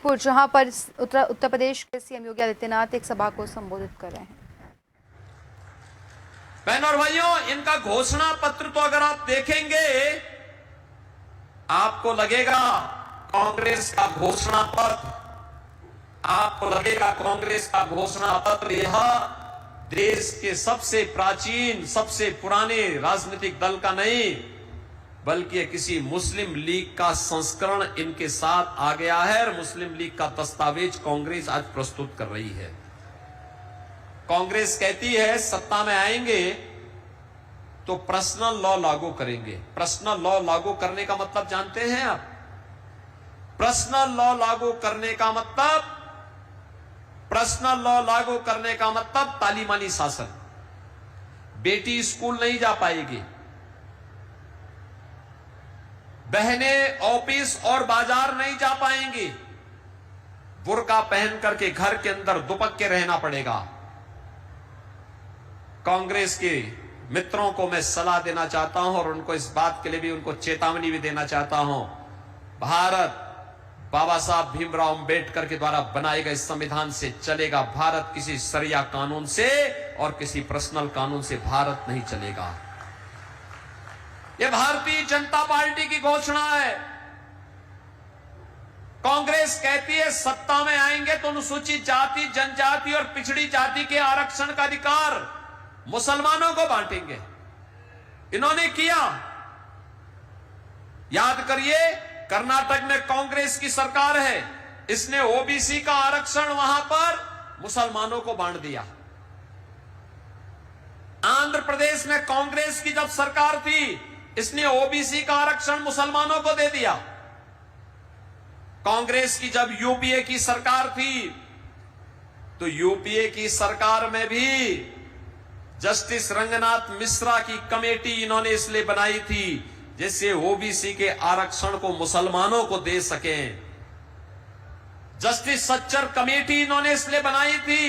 जहां पर उत्तर प्रदेश के सीएम योगी आदित्यनाथ एक सभा को संबोधित कर रहे हैं। बहनों और भाइयों, इनका घोषणा पत्र तो अगर आप देखेंगे आपको लगेगा कांग्रेस का घोषणा पत्र, आपको लगेगा कांग्रेस का घोषणा पत्र यह देश के सबसे प्राचीन, सबसे पुराने राजनीतिक दल का नहीं, बल्कि किसी मुस्लिम लीग का संस्करण इनके साथ आ गया है और मुस्लिम लीग का दस्तावेज कांग्रेस आज प्रस्तुत कर रही है। कांग्रेस कहती है सत्ता में आएंगे तो पर्सनल लॉ लागू करेंगे। पर्सनल लॉ लागू करने का मतलब जानते हैं आप? पर्सनल लॉ लागू करने का मतलब, पर्सनल लॉ लागू करने का मतलब तालीमानी शासन। बेटी स्कूल नहीं जा पाएगी, बहनें ऑफिस और बाजार नहीं जा पाएंगी, बुर्का पहन करके घर के अंदर दुपक के रहना पड़ेगा। कांग्रेस के मित्रों को मैं सलाह देना चाहता हूं और उनको इस बात के लिए भी उनको चेतावनी भी देना चाहता हूं। भारत बाबा साहब भीमराव अंबेडकर के द्वारा बनाए गए संविधान से चलेगा। भारत किसी शरिया कानून से और किसी पर्सनल कानून से भारत नहीं चलेगा। यह भारतीय जनता पार्टी की घोषणा है। कांग्रेस कहती है सत्ता में आएंगे तो अनुसूचित जाति, जनजाति और पिछड़ी जाति के आरक्षण का अधिकार मुसलमानों को बांटेंगे। इन्होंने किया, याद करिए, कर्नाटक में कांग्रेस की सरकार है, इसने ओबीसी का आरक्षण वहां पर मुसलमानों को बांट दिया। आंध्र प्रदेश में कांग्रेस की जब सरकार थी, इसने ओबीसी का आरक्षण मुसलमानों को दे दिया। कांग्रेस की जब यूपीए की सरकार थी, तो यूपीए की सरकार में भी जस्टिस रंगनाथ मिश्रा की कमेटी इन्होंने इसलिए बनाई थी जिससे ओबीसी के आरक्षण को मुसलमानों को दे सकें। जस्टिस सच्चर कमेटी इन्होंने इसलिए बनाई थी